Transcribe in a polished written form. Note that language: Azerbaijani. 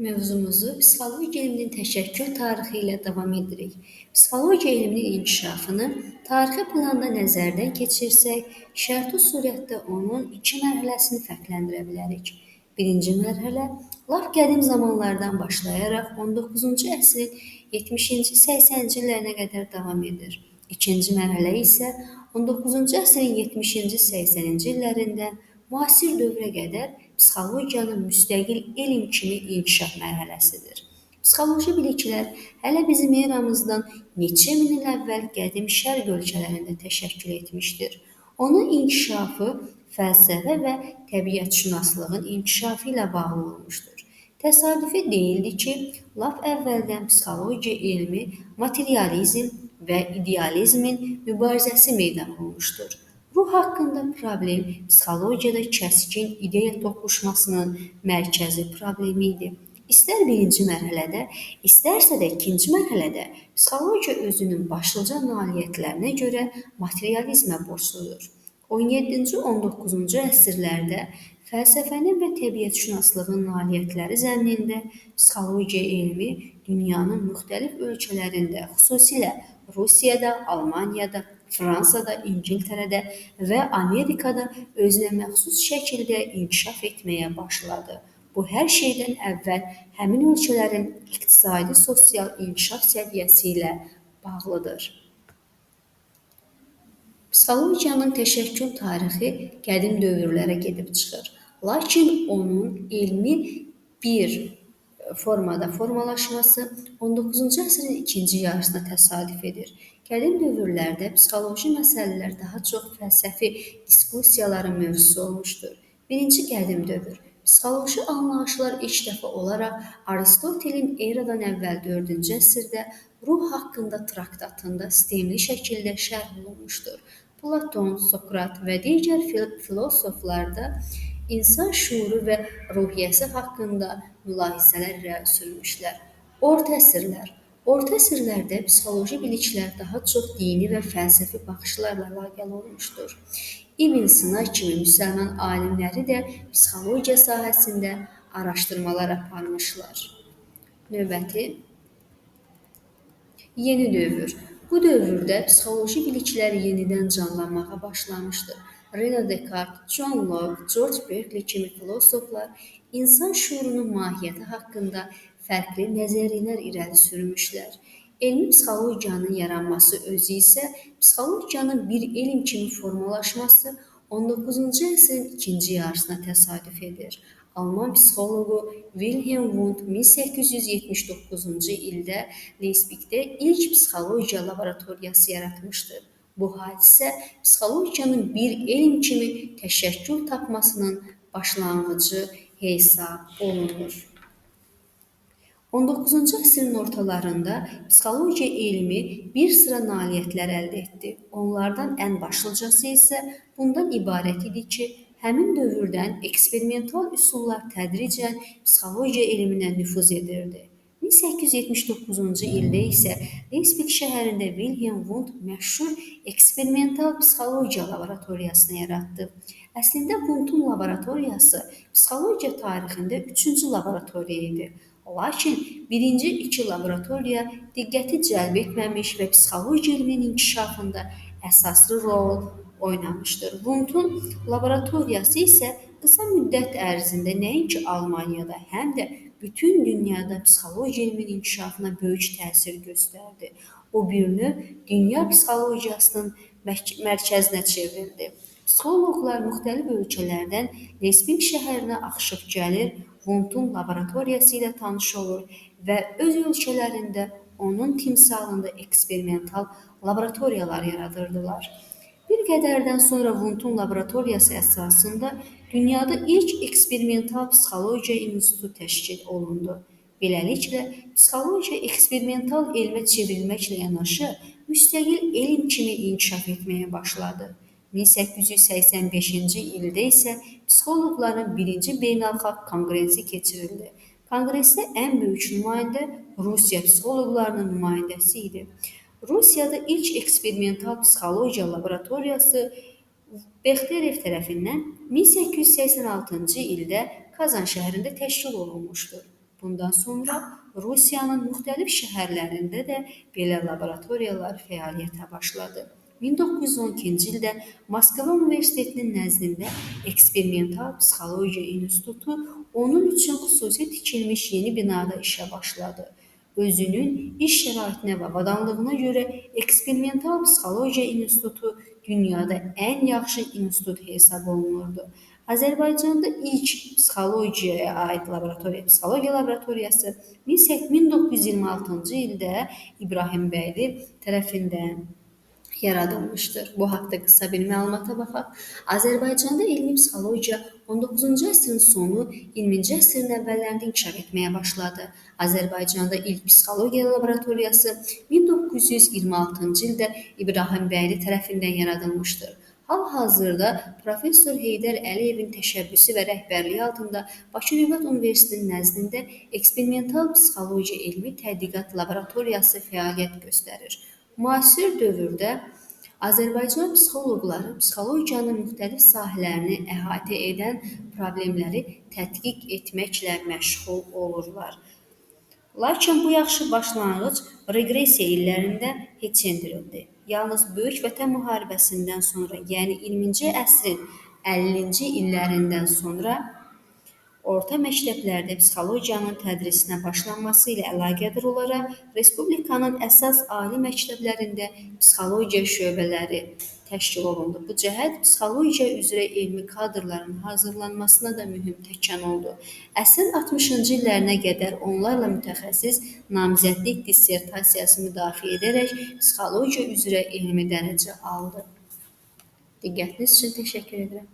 Mövzumuzu psixologiya elminin təşəkkül tarixi ilə davam edirik. Psixologiya elminin inkişafını tarixi planda nəzərdən keçirsək, şərti surətdə onun iki mərhələsini fərqləndirə bilərik. Birinci mərhələ lap qədim zamanlardan başlayaraq 19-cu əsrin 70-ci, 80-ci illərinə qədər davam edir. İkinci mərhələ isə 19-cu əsrin 70-ci, 80-ci illərindən müasir dövrə qədər psixologiyanın müstəqil elm kimi inkişaf mərhələsidir. Psixoloji biliklər hələ bizim eramızdan neçə min il əvvəl qədim şərq ölkələrində təşəkkül etmişdir. Onun inkişafı fəlsəfə və təbiətşünaslığın inkişafı ilə bağlı olmuşdur. Təsadüfi deyildi ki, lap əvvəldən psixologiya elmi materializm və idealizmin mübarizəsi meydan olmuşdur. Ruh haqqında problem psixologiyada kəskin ideya toqquşmasının mərkəzi problemi idi. İstər birinci mərhələdə, istərsə də ikinci mərhələdə psixologiya özünün başlıca nailiyyətlərinə görə materializmə borcludur. 17-ci, 19-cu əsrlərdə fəlsəfənin və təbiətşünaslığın nailiyyətləri zəminində psixologiya elmi dünyanın müxtəlif ölkələrində, xüsusilə Rusiyada, Almaniyada, Fransada, İngiltərədə və Amerikada özünə məxsus şəkildə inkişaf etməyə başladı. Bu hər şeydən əvvəl həmin ölkələrin iqtisadi, sosial inkişaf səviyyəsi ilə bağlıdır. Psixologiyanın təşəkkül tarixi qədim dövrlərə gedib çıxır. Lakin onun elmi bir formada formalaşması 19-cu əsrin ikinci yarısına təsadüf edir. Qədim dövrlərdə psixoloji məsələlər daha çox fəlsəfi diskussiyaların mövzusu olmuşdur. Birinci qədim dövr. Psixoloji anlayışlar ilk dəfə olaraq Aristotelin eradan əvvəl 4-cü əsrdə ruh haqqında traktatında sistemli şəkildə şərh olunmuşdur. Platon, Sokrat və digər filosoflar da insan şüuru və ruhiyyəsi haqqında mülahizələr irəli sürmüşlər. Orta əsrlər. Orta əsrlərdə psixoloji biliklər daha çox dini və fəlsəfi baxışlarla əlaqəli olmuşdur. İbn Sina kimi müsəlman alimləri də psixologiya sahəsində araşdırmalar aparmışlar. Növbəti yeni dövr. Bu dövrdə psixoloji biliklər yenidən canlanmağa başlamışdır. René Descartes, John Locke, George Berkeley kimi filosoflar insan şüurunun mahiyyəti haqqında fərqli nəzəriyyələr irəli sürmüşlər. Elmi psixologiyanın yaranması özü isə psixologiyanın bir elm kimi formalaşması 19-cu əsrin ikinci yarısına təsadüf edir. Alman psixoloqu Wilhelm Wundt 1879-cu ildə Leipzigdə ilk psixologiya laboratoriyası yaratmışdır. Bu hadisə psixologiyanın bir elm kimi təşəkkül tapmasının başlanğıcı hesab olunur. 19-cu əsrin ortalarında psixologiya elmi bir sıra nailiyyətlər əldə etdi. Onlardan ən başlıcası isə bundan ibarət idi ki, həmin dövrdən eksperimental üsullar tədricən psixologiya elminə nüfuz edirdi. 1879-cu ildə isə Leipzig şəhərində Wilhelm Wundt məşhur eksperimental psixologiya laboratoriyasını yaratdı. Əslində Wundtun laboratoriyası psixologiya tarixində 3-cü laboratoriya idi. Lakin birinci iki laboratoriya diqqəti cəlb etməmiş və psixologiya elminin inkişafında əsaslı rol oynamışdır. Wundtun laboratoriyası isə qısa müddət ərzində nəinki Almaniyada, həm də bütün dünyada psixologiya elminin inkişafına böyük təsir göstərdi. O bir növ dünya psixologiyasının mərkəzinə çevrildi. Psixoloqlar müxtəlif ölkələrdən Leipzig şəhərinə axışıb gəlir, Wundtun laboratoriyası ilə tanış olur və öz ölkələrində onun timsalında eksperimental laboratoriyalar yaradırdılar. Bir qədərdən sonra Wundtun laboratoriyası əsasında dünyada ilk eksperimental psixologiya institutu təşkil olundu. Beləliklə, psixologiya eksperimental elmə çevrilməklə yanaşı, müstəqil elm kimi inkişaf etməyə başladı. 1885-ci ildə isə psixoloqların birinci beynəlxalq konqresi keçirildi. Konqresdə ən böyük nümayəndə Rusiya psixoloqlarının nümayəndəsi idi. Rusiyada ilk eksperimental psixologiya laboratoriyası Bexterev tərəfindən 1886-cı ildə Kazan şəhərində təşkil olunmuşdur. Bundan sonra Rusiyanın müxtəlif şəhərlərində də belə laboratoriyalar fəaliyyətə başladı. 1912-ci ildə Moskva Universitetinin nəzdində eksperimental psixologiya institutu onun üçün xüsusi tikilmiş yeni binada işə başladı. Özünün iş şəraitinə və avadanlığına görə eksperimental psixologiya institutu dünyada ən yaxşı institut hesab olunurdu. Azərbaycanda ilk psixologiyaya aid psixologiya laboratoriyası 1926-cı ildə İbrahimbəyli tərəfindən yaradılmışdır. Bu haqda qısa bir məlumata baxaq. Azərbaycanda elmi psixologiya 19-cu əsrin sonu, 20-ci əsrin əvvəllərində inkişaf etməyə başladı. Azərbaycanda ilk psixologiya laboratoriyası 1926-cı ildə İbrahimbəyli tərəfindən yaradılmışdır. Hal-hazırda Professor Heydər Əliyevin təşəbbüsü və rəhbərliyi altında Bakı Dövlət Universitetinin nəzdində eksperimental psixologiya elmi tədqiqat laboratoriyası fəaliyyət göstərir. Müasir dövrdə Azərbaycan psixoloqları psixologiyanın müxtəlif sahələrini əhatə edən problemləri tədqiq etməklə məşğul olurlar. Lakin bu yaxşı başlanğıc reqressiya illərində keçirildi. Yalnız Böyük Vətən müharibəsindən sonra, yəni 20-ci əsrin 50-ci illərindən sonra orta məktəblərdə psixologiyanın tədrisinə başlanması ilə əlaqədar olaraq Respublikanın əsas ali məktəblərində psixologiya şöbələri təşkil olundu. Bu cəhət psixologiya üzrə elmi kadrların hazırlanmasına da mühüm təkan oldu. Əsrin 60-cı illərinə qədər onlarla mütəxəssis namizədlik dissertasiyası müdafiə edərək psixologiya üzrə elmi dərəcə aldı. Diqqətiniz üçün təşəkkür edirəm.